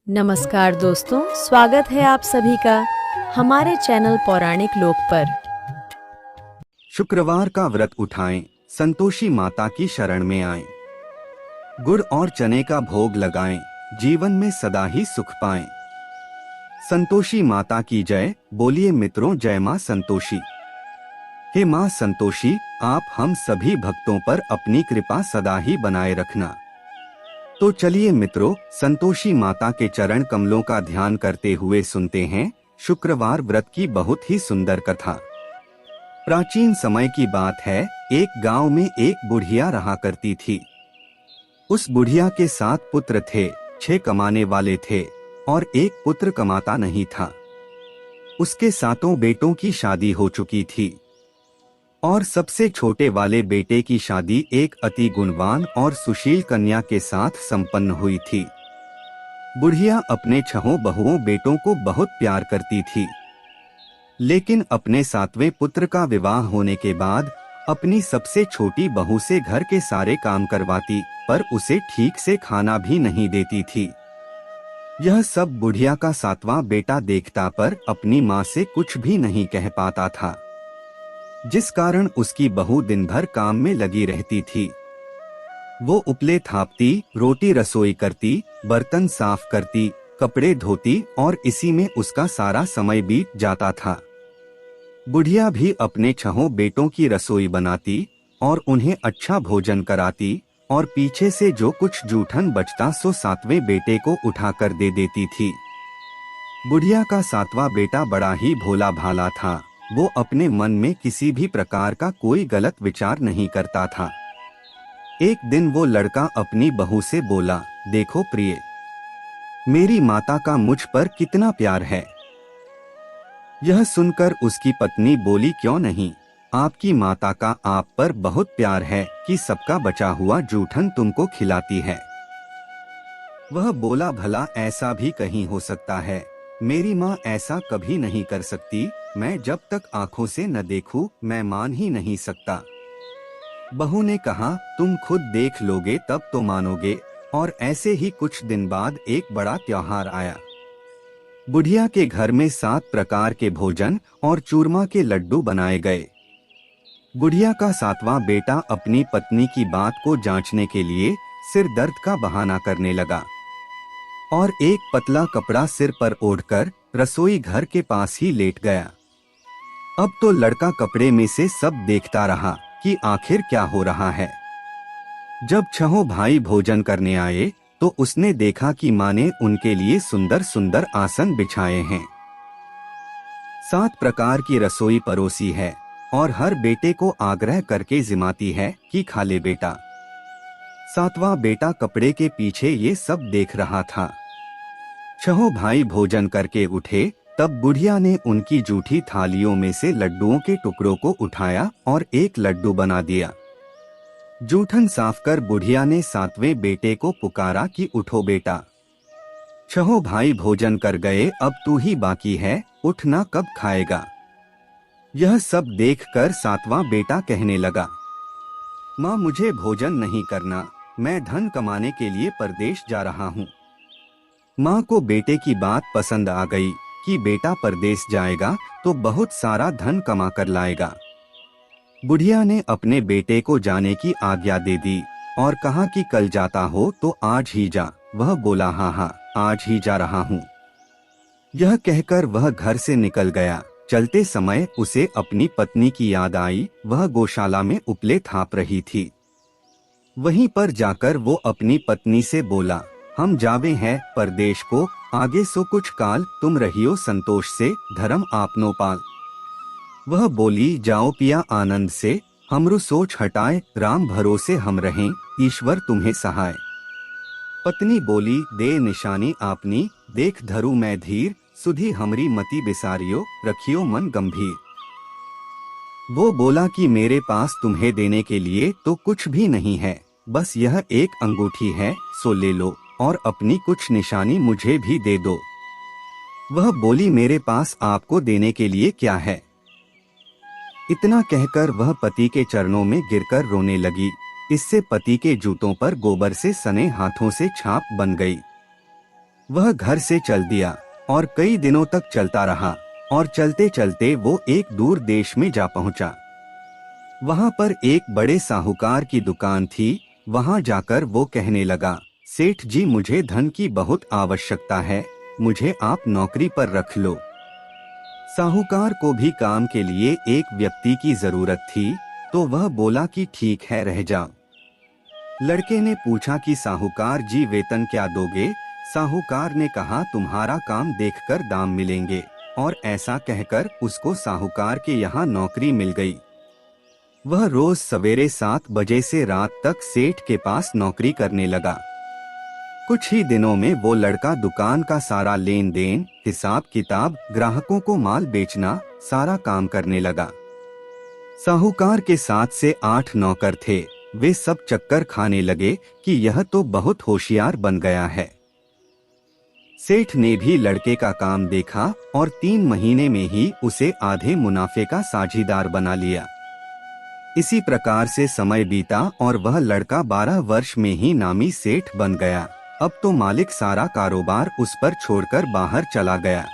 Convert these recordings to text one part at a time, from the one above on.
नमस्कार दोस्तों, स्वागत है आप सभी का हमारे चैनल पौराणिक लोक पर। शुक्रवार का व्रत उठाएं, संतोषी माता की शरण में आएं। गुड़ और चने का भोग लगाएं, जीवन में सदा ही सुख पाएं। संतोषी माता की जय, बोलिए मित्रों, जय मां संतोषी। हे मां संतोषी, आप हम सभी भक्तों पर अपनी कृपा सदा ही बनाए रखना। तो चलिए मित्रों, संतोषी माता के चरण कमलों का ध्यान करते हुए सुनते हैं शुक्रवार व्रत की बहुत ही सुंदर कथा। प्राचीन समय की बात है, एक गांव में एक बुढ़िया रहा करती थी। उस बुढ़िया के 7 पुत्र थे, 6 कमाने वाले थे और एक पुत्र कमाता नहीं था। उसके 7 बेटों की शादी हो चुकी थी और सबसे छोटे वाले बेटे की शादी एक अति गुणवान और सुशील कन्या के साथ संपन्न हुई थी। बुढ़िया अपने 6 बहुओं बेटों को बहुत प्यार करती थी, लेकिन अपने 7वें पुत्र का विवाह होने के बाद अपनी सबसे छोटी बहू से घर के सारे काम करवाती, पर उसे ठीक से खाना भी नहीं देती थी। यह सब बुढ़िया का 7वां बेटा देखता, पर अपनी माँ से कुछ भी नहीं कह पाता था, जिस कारण उसकी बहू दिन भर काम में लगी रहती थी। वो उपले थापती, रोटी रसोई करती, बर्तन साफ करती, कपड़े धोती और इसी में उसका सारा समय बीत जाता था। बुढ़िया भी अपने 6 बेटों की रसोई बनाती और उन्हें अच्छा भोजन कराती और पीछे से जो कुछ जूठन बचता सो 7वें बेटे को उठाकर दे देती थी। बुढ़िया का 7वां बेटा बड़ा ही भोला भाला था। वो अपने मन में किसी भी प्रकार का कोई गलत विचार नहीं करता था। एक दिन वो लड़का अपनी बहू से बोला, देखो प्रिय, मेरी माता का मुझ पर कितना प्यार है। यह सुनकर उसकी पत्नी बोली, क्यों नहीं, आपकी माता का आप पर बहुत प्यार है कि सबका बचा हुआ जूठन तुमको खिलाती है। वह बोला, भला ऐसा भी कहीं हो सकता है, मेरी माँ ऐसा कभी नहीं कर सकती। मैं जब तक आंखों से न देखूं, मैं मान ही नहीं सकता। बहू ने कहा, तुम खुद देख लोगे तब तो मानोगे। और ऐसे ही कुछ दिन बाद एक बड़ा त्योहार आया। बुढ़िया के घर में 7 प्रकार के भोजन और चूरमा के लड्डू बनाए गए। बुढ़िया का 7वां बेटा अपनी पत्नी की बात को जांचने के लिए सिर दर्द का बहाना करने लगा और एक पतला कपड़ा सिर पर ओढ़कर रसोई घर के पास ही लेट गया। अब तो लड़का कपड़े में से सब देखता रहा कि आखिर क्या हो रहा है। जब 6 भाई भोजन करने आए तो उसने देखा कि माँ ने उनके लिए सुंदर सुंदर आसन बिछाए हैं। 7 प्रकार की रसोई परोसी है और हर बेटे को आग्रह करके जिमाती है कि खा ले बेटा। 7वां बेटा कपड़े के पीछे ये सब देख रहा था। 6 भाई भोजन करके उठे, तब बुढ़िया ने उनकी जूठी थालियों में से लड्डुओं के टुकड़ों को उठाया और एक लड्डू बना दिया। जूठन साफ कर बुढ़िया ने 7वें बेटे को पुकारा कि उठो बेटा, 6 भाई भोजन कर गए, अब तू ही बाकी है, उठना कब खाएगा। यह सब देखकर 7वां बेटा कहने लगा, माँ मुझे भोजन नहीं करना, मैं धन कमाने के लिए परदेश जा रहा हूँ। माँ को बेटे की बात पसंद आ गई कि बेटा परदेश जाएगा तो बहुत सारा धन कमा कर लाएगा। बुढ़िया ने अपने बेटे को जाने की आज्ञा दे दी और कहा कि कल जाता हो तो आज ही जा। वह बोला, हाँ हाँ, आज ही जा रहा हूँ। यह कहकर वह घर से निकल गया। चलते समय उसे अपनी पत्नी की याद आई। वह गौशाला में उपले थाप रही थी। वहीं पर जाकर वो अपनी पत्नी से बोला, हम जावे हैं परदेश को, आगे सो कुछ काल तुम रहियो संतोष से, धर्म आपनो पाल। वह बोली, जाओ पिया आनंद से, हमरु सोच हटाए, राम भरोसे हम रहें, ईश्वर तुम्हें सहाय। पत्नी बोली, दे निशानी आपनी, देख धरू मैं धीर, सुधी हमरी मति बिसारियो, रखियो मन गंभीर। वो बोला कि मेरे पास तुम्हें देने के लिए तो कुछ भी नहीं है, बस यह एक अंगूठी है, सो ले लो और अपनी कुछ निशानी मुझे भी दे दो। वह बोली, मेरे पास आपको देने के लिए क्या है। इतना कहकर वह पति के चरणों में गिरकर रोने लगी। इससे पति के जूतों पर गोबर से सने हाथों से छाप बन गई। वह घर से चल दिया और कई दिनों तक चलता रहा और चलते चलते वो एक दूर देश में जा पहुंचा। वहां पर एक बड़े साहूकार की दुकान थी। वहां जाकर वो कहने लगा, सेठ जी, मुझे धन की बहुत आवश्यकता है, मुझे आप नौकरी पर रख लो। साहूकार को भी काम के लिए एक व्यक्ति की जरूरत थी, तो वह बोला कि ठीक है, रह जाओ। लड़के ने पूछा कि साहूकार जी, वेतन क्या दोगे? साहूकार ने कहा, तुम्हारा काम देखकर दाम मिलेंगे। और ऐसा कहकर उसको साहूकार के यहाँ नौकरी मिल गई। वह रोज सवेरे 7 बजे से रात तक सेठ के पास नौकरी करने लगा। कुछ ही दिनों में वो लड़का दुकान का सारा लेन देन, हिसाब किताब, ग्राहकों को माल बेचना, सारा काम करने लगा। साहूकार के 7 से 8 नौकर थे। वे सब चक्कर खाने लगे कि यह तो बहुत होशियार बन गया है। सेठ ने भी लड़के का काम देखा और 3 महीने में ही उसे आधे मुनाफे का साझीदार बना लिया। इसी प्रकार से समय बीता और वह लड़का 12 वर्ष में ही नामी सेठ बन गया। अब तो मालिक सारा कारोबार उस पर छोड़कर बाहर चला गया।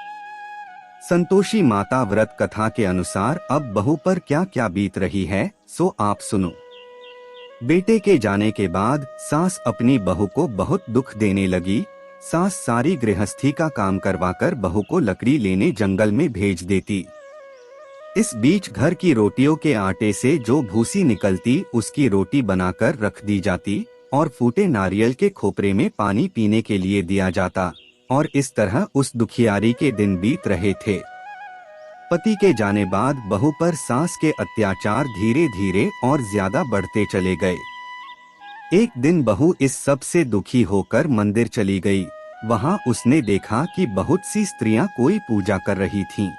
संतोषी माता व्रत कथा के अनुसार अब बहू पर क्या क्या बीत रही है, सो आप सुनो। बेटे के जाने के बाद सास अपनी बहू को बहुत दुख देने लगी। सास सारी गृहस्थी का काम करवाकर बहू को लकड़ी लेने जंगल में भेज देती। इस बीच घर की रोटियों के आटे से जो भूसी निकलती उसकी रोटी बनाकर रख दी जाती और फूटे नारियल के खोपरे में पानी पीने के लिए दिया जाता। और इस तरह उस दुखियारी के दिन बीत रहे थे। पति के जाने बाद बहू पर सास के अत्याचार धीरे धीरे और ज्यादा बढ़ते चले गए। एक दिन बहू इस सब से दुखी होकर मंदिर चली गई। वहां उसने देखा कि बहुत सी स्त्रियां कोई पूजा कर रही थीं।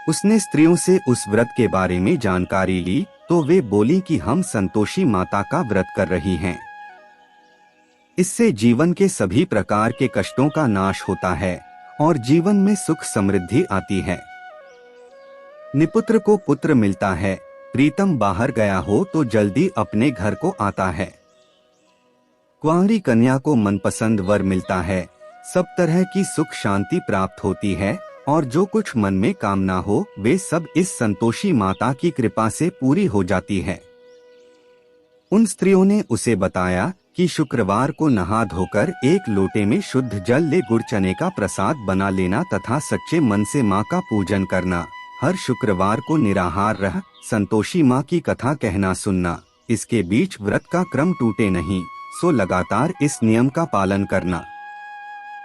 उसने स्त्रियों से उस व्रत के बारे में जानकारी ली तो वे बोली कि हम संतोषी माता का व्रत कर रही हैं। इससे जीवन के सभी प्रकार के कष्टों का नाश होता है और जीवन में सुख समृद्धि आती है। निपुत्र को पुत्र मिलता है, प्रीतम बाहर गया हो तो जल्दी अपने घर को आता है। कुंवारी कन्या को मनपसंद वर मिलता है, सब तरह की सुख शांति प्राप्त होती है और जो कुछ मन में कामना हो वे सब इस संतोषी माता की कृपा से पूरी हो जाती है। उन स्त्रियों ने उसे बताया कि शुक्रवार को नहा धोकर एक लोटे में शुद्ध जल ले गुड़ चने का प्रसाद बना लेना तथा सच्चे मन से माँ का पूजन करना। हर शुक्रवार को निराहार रह संतोषी माँ की कथा कहना सुनना। इसके बीच व्रत का क्रम टूटे नहीं, सो लगातार इस नियम का पालन करना।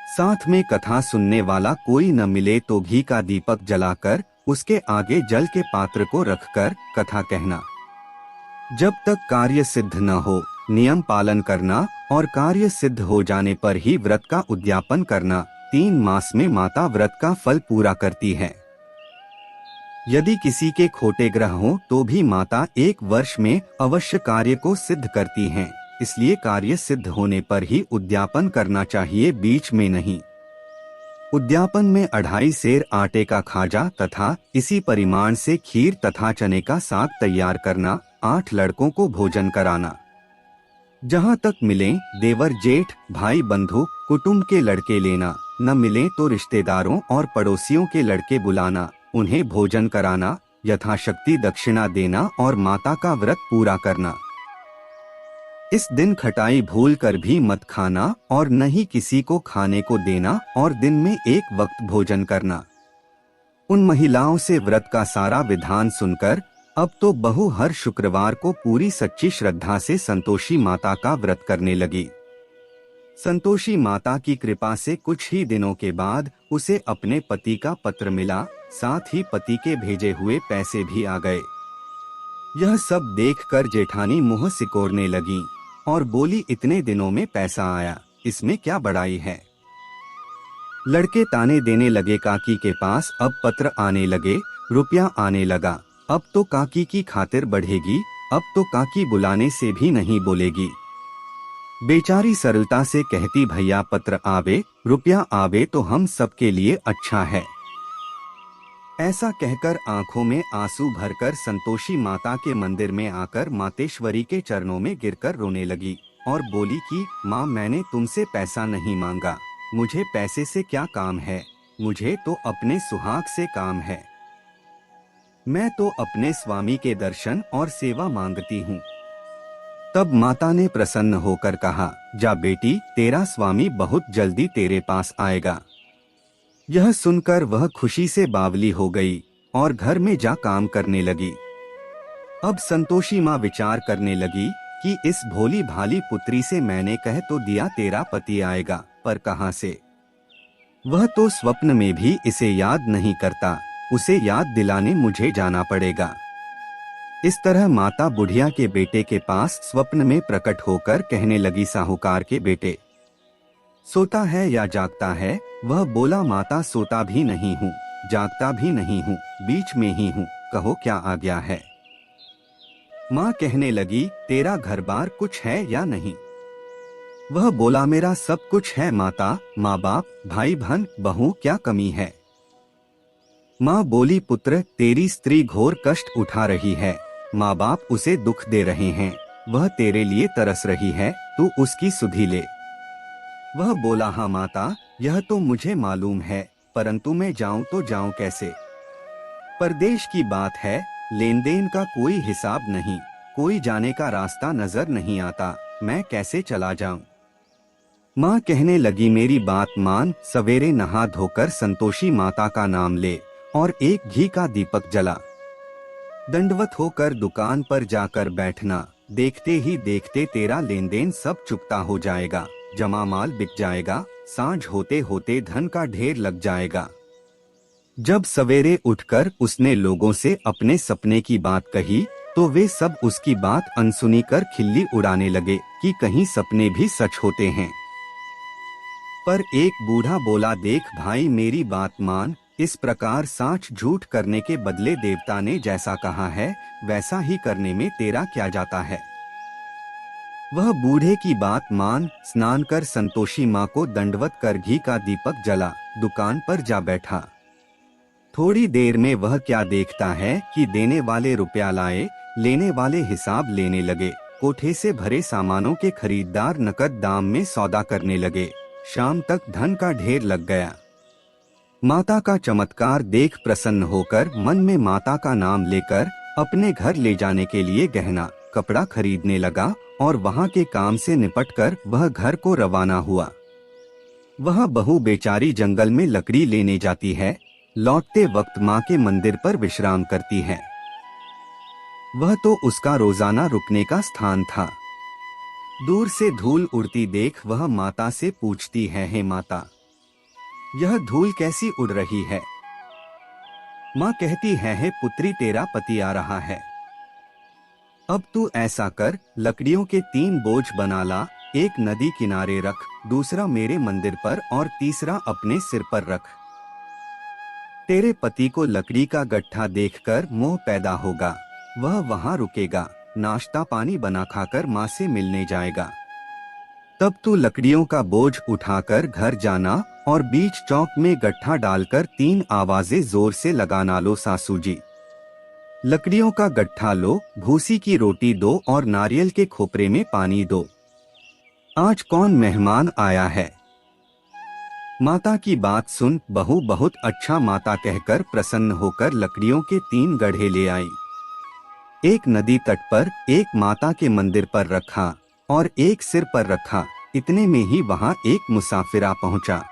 साथ में कथा सुनने वाला कोई न मिले तो घी का दीपक जलाकर उसके आगे जल के पात्र को रखकर कथा कहना। जब तक कार्य सिद्ध न हो नियम पालन करना और कार्य सिद्ध हो जाने पर ही व्रत का उद्यापन करना। 3 मास में माता व्रत का फल पूरा करती है। यदि किसी के खोटे ग्रह हों तो भी माता 1 वर्ष में अवश्य कार्य को सिद्ध करती हैं। इसलिए कार्य सिद्ध होने पर ही उद्यापन करना चाहिए, बीच में नहीं। उद्यापन में 2.5 सेर आटे का खाजा तथा इसी परिमाण से खीर तथा चने का साग तैयार करना। 8 लड़कों को भोजन कराना। जहाँ तक मिले देवर जेठ भाई बंधु कुटुंब के लड़के लेना, न मिले तो रिश्तेदारों और पड़ोसियों के लड़के बुलाना, उन्हें भोजन कराना, यथाशक्ति दक्षिणा देना और माता का व्रत पूरा करना। इस दिन खटाई भूल कर भी मत खाना और न ही किसी को खाने को देना और दिन में 1 वक्त भोजन करना। उन महिलाओं से व्रत का सारा विधान सुनकर अब तो बहू हर शुक्रवार को पूरी सच्ची श्रद्धा से संतोषी माता का व्रत करने लगी। संतोषी माता की कृपा से कुछ ही दिनों के बाद उसे अपने पति का पत्र मिला, साथ ही पति के भेजे हुए पैसे भी आ गए। यह सब देखकर जेठानी मुंह सिकोड़ने लगी और बोली, इतने दिनों में पैसा आया, इसमें क्या बड़ाई है। लड़के ताने देने लगे, काकी के पास अब पत्र आने लगे, रुपया आने लगा, अब तो काकी की खातिर बढ़ेगी, अब तो काकी बुलाने से भी नहीं बोलेगी। बेचारी सरलता से कहती, भैया पत्र आवे रुपया आवे तो हम सबके लिए अच्छा है। ऐसा कहकर आंखों में आंसू भरकर संतोषी माता के मंदिर में आकर मातेश्वरी के चरणों में गिरकर रोने लगी और बोली कि माँ, मैंने तुमसे पैसा नहीं मांगा, मुझे पैसे से क्या काम है, मुझे तो अपने सुहाग से काम है। मैं तो अपने स्वामी के दर्शन और सेवा मांगती हूँ। तब माता ने प्रसन्न होकर कहा, जा बेटी, तेरा स्वामी बहुत जल्दी तेरे पास आएगा। यह सुनकर वह खुशी से बावली हो गई और घर में जा काम करने लगी। अब संतोषी माँ विचार करने लगी कि इस भोली भाली पुत्री से मैंने कह तो दिया तेरा पति आएगा, पर कहाँ से? वह तो स्वप्न में भी इसे याद नहीं करता, उसे याद दिलाने मुझे जाना पड़ेगा। इस तरह माता बुढ़िया के बेटे के पास स्वप्न में प्रकट होकर कहने लगी, साहूकार के बेटे, सोता है या जागता है? वह बोला, माता सोता भी नहीं हूँ, जागता भी नहीं हूँ, बीच में ही हूँ, कहो क्या आ गया है? माँ कहने लगी, तेरा घर बार कुछ है या नहीं? वह बोला, मेरा सब कुछ है माता, माँ बाप, भाई बहन, बहू, क्या कमी है? माँ बोली, पुत्र, तेरी स्त्री घोर कष्ट उठा रही है, माँ बाप उसे दुख दे रहे हैं, वह तेरे लिए तरस रही है, तू उसकी सुधि ले। वह बोला, हाँ माता, यह तो मुझे मालूम है, परंतु मैं जाऊं तो जाऊं कैसे? परदेश की बात है, लेन देन का कोई हिसाब नहीं, कोई जाने का रास्ता नजर नहीं आता, मैं कैसे चला जाऊं? माँ कहने लगी, मेरी बात मान, सवेरे नहा धोकर संतोषी माता का नाम ले और एक घी का दीपक जला। दंडवत होकर दुकान पर जाकर बैठना, देखते ही देखते तेरा लेन देन सब चुकता हो जाएगा, जमा माल बिक जाएगा, सांझ होते होते धन का ढेर लग जाएगा। जब सवेरे उठकर उसने लोगों से अपने सपने की बात कही तो वे सब उसकी बात अनसुनी कर खिल्ली उड़ाने लगे कि कहीं सपने भी सच होते हैं। पर एक बूढ़ा बोला, देख भाई, मेरी बात मान, इस प्रकार साच झूठ करने के बदले देवता ने जैसा कहा है वैसा ही करने में तेरा क्या जाता है? वह बूढ़े की बात मान, स्नान कर संतोषी माँ को दंडवत कर घी का दीपक जला, दुकान पर जा बैठा। थोड़ी देर में वह क्या देखता है कि देने वाले रुपया लाए, लेने वाले हिसाब लेने लगे, कोठे से भरे सामानों के खरीदार नकद दाम में सौदा करने लगे, शाम तक धन का ढेर लग गया। माता का चमत्कार देख प्रसन्न होकर मन में माता का नाम लेकर अपने घर ले जाने के लिए गहना कपड़ा खरीदने लगा और वहां के काम से निपटकर वह घर को रवाना हुआ। वह बहू बेचारी जंगल में लकड़ी लेने जाती है, लौटते वक्त माँ के मंदिर पर विश्राम करती है। वह तो उसका रोजाना रुकने का स्थान था। दूर से धूल उड़ती देख वह माता से पूछती है, हे माता, यह धूल कैसी उड़ रही है? माँ कहती है, हे पुत्री, तेरा पति आ रहा है। अब तू ऐसा कर, लकड़ियों के 3 बोझ बना ला, एक नदी किनारे रख, दूसरा मेरे मंदिर पर और तीसरा अपने सिर पर रख। तेरे पति को लकड़ी का गट्ठा देखकर मोह पैदा होगा, वह वहां रुकेगा, नाश्ता पानी बना खाकर माँ से मिलने जाएगा। तब तू लकड़ियों का बोझ उठाकर घर जाना और बीच चौक में गट्ठा डालकर 3 आवाजें जोर से लगाना, लो सासू जी। लकड़ियों का गट्ठा लो, भूसी की रोटी दो और नारियल के खोपरे में पानी दो। आज कौन मेहमान आया है? माता की बात सुन बहू बहुत अच्छा माता कहकर प्रसन्न होकर लकड़ियों के 3 गड्ढे ले आई। एक नदी तट पर, एक माता के मंदिर पर रखा और एक सिर पर रखा। इतने में ही वहां एक मुसाफिर आ पहुंचा।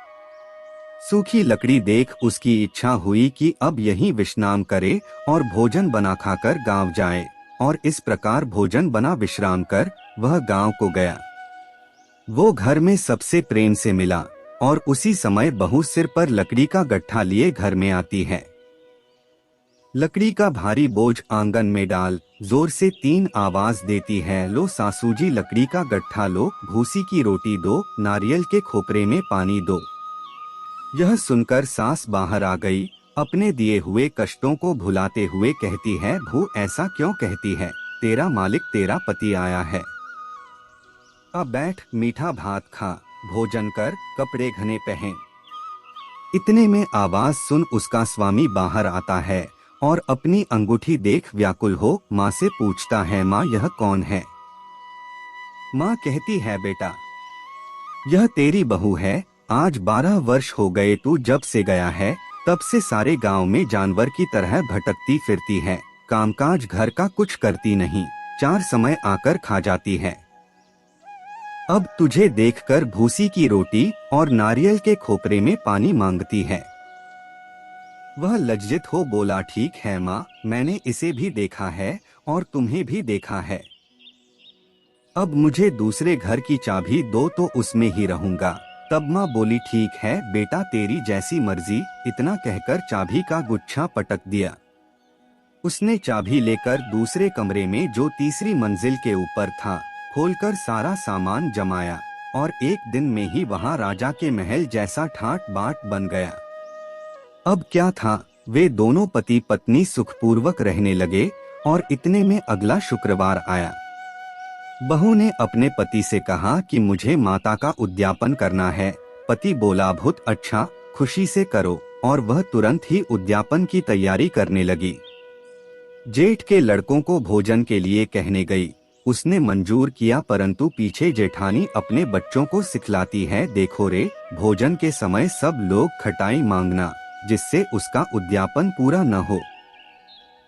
सूखी लकड़ी देख उसकी इच्छा हुई कि अब यहीं विश्राम करे और भोजन बना खाकर गांव जाए, और इस प्रकार भोजन बना विश्राम कर वह गांव को गया। वो घर में सबसे प्रेम से मिला और उसी समय बहू सिर पर लकड़ी का गट्ठा लिए घर में आती है। लकड़ी का भारी बोझ आंगन में डाल, जोर से 3 आवाज देती है, लो सासू जी लकड़ी का गट्ठा लो, भूसी की रोटी दो, नारियल के खोपरे में पानी दो। यह सुनकर सास बाहर आ गई, अपने दिए हुए कष्टों को भुलाते हुए कहती है, भू ऐसा क्यों कहती है? तेरा मालिक तेरा पति आया है। अब बैठ, मीठा भात खा, भोजन कर, कपड़े घने पहन। इतने में आवाज सुन उसका स्वामी बाहर आता है और अपनी अंगूठी देख व्याकुल हो माँ से पूछता है, माँ यह कौन है? माँ कहती है, बेटा यह तेरी बहू है, आज 12 वर्ष हो गए तू जब से गया है, तब से सारे गांव में जानवर की तरह भटकती फिरती है। कामकाज घर का कुछ करती नहीं, 4 समय आकर खा जाती है। अब तुझे देखकर भूसी की रोटी और नारियल के खोपरे में पानी मांगती है। वह लज्जित हो बोला, ठीक है माँ, मैंने इसे भी देखा है और तुम्हें भी देखा है। अब मुझे दूसरे घर की चाबी दो तो उसमें ही रहूंगा। तब माँ बोली, ठीक है बेटा, तेरी जैसी मर्जी। इतना कहकर चाबी का गुच्छा पटक दिया। उसने चाबी लेकर दूसरे कमरे में जो तीसरी मंजिल के ऊपर था, खोलकर सारा सामान जमाया और एक दिन में ही वहां राजा के महल जैसा ठाट बाट बन गया। अब क्या था, वे दोनों पति पत्नी सुखपूर्वक रहने लगे और इतने में अगला शुक्रवार आया। बहू ने अपने पति से कहा कि मुझे माता का उद्यापन करना है। पति बोला, बहुत अच्छा, खुशी से करो, और वह तुरंत ही उद्यापन की तैयारी करने लगी। जेठ के लड़कों को भोजन के लिए कहने गई। उसने मंजूर किया, परंतु पीछे जेठानी अपने बच्चों को सिखलाती है, देखो रे, भोजन के समय सब लोग खटाई मांगना, जिससे उसका उद्यापन पूरा न हो।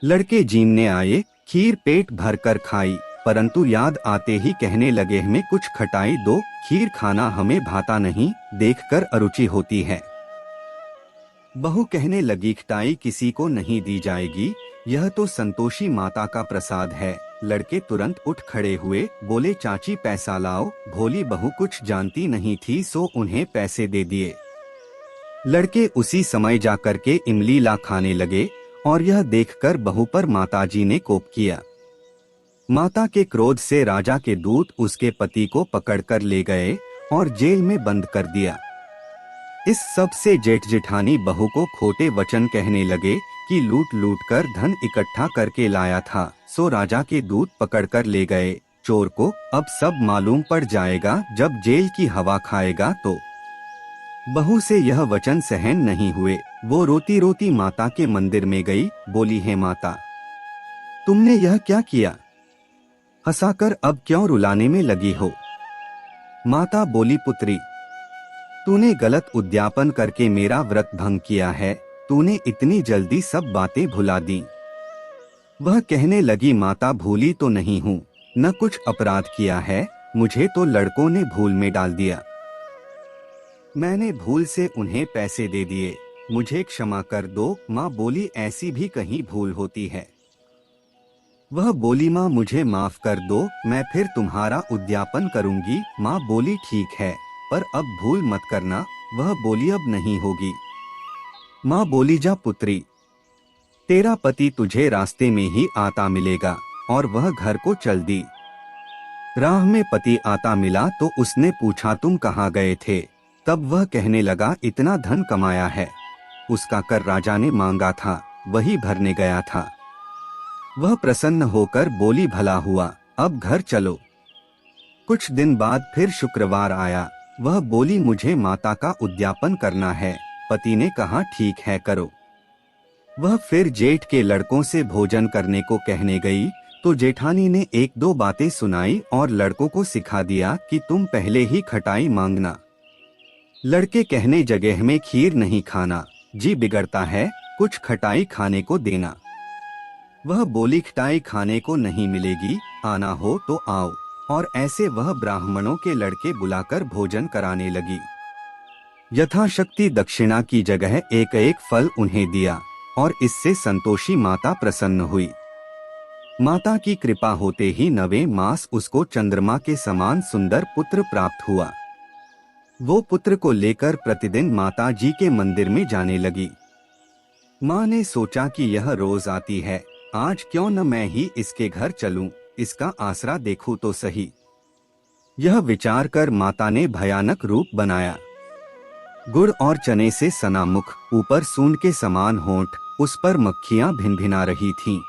लड़के जीमने आए, खीर पेट भरकर खाई, परंतु याद आते ही कहने लगे, हमें कुछ खटाई दो, खीर खाना हमें भाता नहीं, देखकर अरुचि होती है। बहू कहने लगी, खटाई किसी को नहीं दी जाएगी, यह तो संतोषी माता का प्रसाद है। लड़के तुरंत उठ खड़े हुए, बोले, चाची पैसा लाओ। भोली बहू कुछ जानती नहीं थी, सो उन्हें पैसे दे दिए। लड़के उसी समय जाकर के इमली ला खाने लगे और यह देखकर बहू पर माताजी ने कोप किया। माता के क्रोध से राजा के दूत उसके पति को पकड़कर ले गए और जेल में बंद कर दिया। इस सब से जेठ जेठानी बहू को खोटे वचन कहने लगे कि लूट लूट कर धन इकट्ठा करके लाया था, सो राजा के दूत पकड़कर ले गए। चोर को अब सब मालूम पड़ जाएगा जब जेल की हवा खाएगा तो। बहू से यह वचन सहन नहीं हुए। वो रोती रोती माता के मंदिर में गई, बोली, हे माता, तुमने यह क्या किया? हंसाकर अब क्यों रुलाने में लगी हो? माता बोली, पुत्री, तूने गलत उद्यापन करके मेरा व्रत भंग किया है। तूने इतनी जल्दी सब बातें भुला दी। वह कहने लगी, माता, भूली तो नहीं हूँ, न कुछ अपराध किया है, मुझे तो लड़कों ने भूल में डाल दिया। मैंने भूल से उन्हें पैसे दे दिए, मुझे क्षमा कर दो। माँ बोली, ऐसी भी कहीं भूल होती है? वह बोली, माँ मुझे माफ कर दो, मैं फिर तुम्हारा उद्यापन करूंगी। माँ बोली, ठीक है, पर अब भूल मत करना। वह बोली, अब नहीं होगी। माँ बोली, जा पुत्री, तेरा पति तुझे रास्ते में ही आता मिलेगा। और वह घर को चल दी। राह में पति आता मिला तो उसने पूछा, तुम कहाँ गए थे? तब वह कहने लगा, इतना धन कमाया है, उसका कर राजा ने मांगा था, वही भरने गया था। वह प्रसन्न होकर बोली, भला हुआ, अब घर चलो। कुछ दिन बाद फिर शुक्रवार आया। वह बोली, मुझे माता का उद्यापन करना है। पति ने कहा, ठीक है, करो। वह फिर जेठ के लड़कों से भोजन करने को कहने गई तो जेठानी ने एक दो बातें सुनाई और लड़कों को सिखा दिया कि तुम पहले ही खटाई मांगना। लड़के कहने, जगह में खीर नहीं खाना, जी बिगड़ता है, कुछ खटाई खाने को देना। वह बोली, खटाई खाने को नहीं मिलेगी, आना हो तो आओ। और ऐसे वह ब्राह्मणों के लड़के बुलाकर भोजन कराने लगी। यथाशक्ति दक्षिणा की जगह एक एक फल उन्हें दिया और इससे संतोषी माता प्रसन्न हुई। माता की कृपा होते ही 9वें मास उसको चंद्रमा के समान सुंदर पुत्र प्राप्त हुआ। वो पुत्र को लेकर प्रतिदिन माता जी के मंदिर में जाने लगी। माँ ने सोचा कि यह रोज आती है, आज क्यों न मैं ही इसके घर चलूं, इसका आसरा देखूं तो सही। यह विचार कर माता ने भयानक रूप बनाया। गुड़ और चने से सना मुख, ऊपर सूंड के समान होंठ, उस पर मक्खियां भिनभिना रही थीं।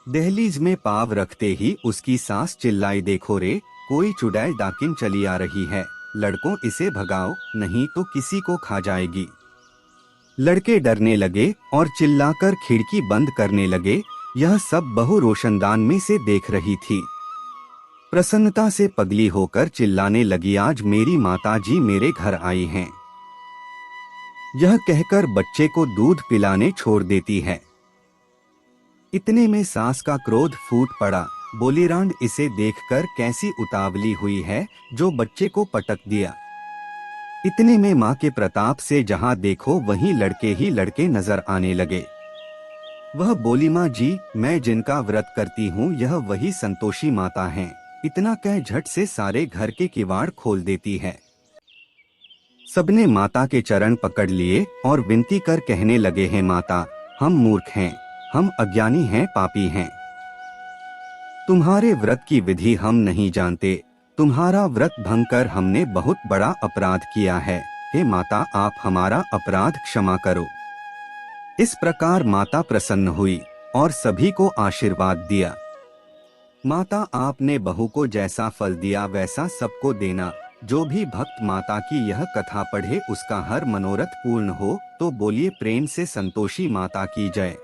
दहलीज में पाव रखते ही उसकी सास चिल्लाई, देखो रे, कोई चुड़ैल डाकिन चली आ रही है, लड़कों इसे भगाओ, नहीं तो किसी को खा जाएगी। लड़के डरने लगे और चिल्लाकर खिड़की बंद करने लगे। यह सब बहू रोशनदान में से देख रही थी। प्रसन्नता से पगली होकर चिल्लाने लगी, आज मेरी माता जी मेरे घर आई हैं। यह कहकर बच्चे को दूध पिलाने छोड़ देती है। इतने में सास का क्रोध फूट पड़ा, बोली, रांड इसे देखकर कैसी उतावली हुई है जो बच्चे को पटक दिया। इतने में माँ के प्रताप से जहाँ देखो वहीं लड़के ही लड़के नजर आने लगे। वह बोली, माँ जी मैं जिनका व्रत करती हूँ यह वही संतोषी माता हैं। इतना कह झट से सारे घर के किवाड़ खोल देती है। सबने माता के चरण पकड़ लिए और विनती कर कहने लगे हैं, माता हम मूर्ख हैं, हम अज्ञानी हैं, पापी हैं। तुम्हारे व्रत की विधि हम नहीं जानते, तुम्हारा व्रत भंग कर हमने बहुत बड़ा अपराध किया है। हे माता आप हमारा अपराध क्षमा करो। इस प्रकार माता प्रसन्न हुई और सभी को आशीर्वाद दिया। माता आपने बहू को जैसा फल दिया वैसा सबको देना। जो भी भक्त माता की यह कथा पढ़े उसका हर मनोरथ पूर्ण हो। तो बोलिए प्रेम से संतोषी माता की जय।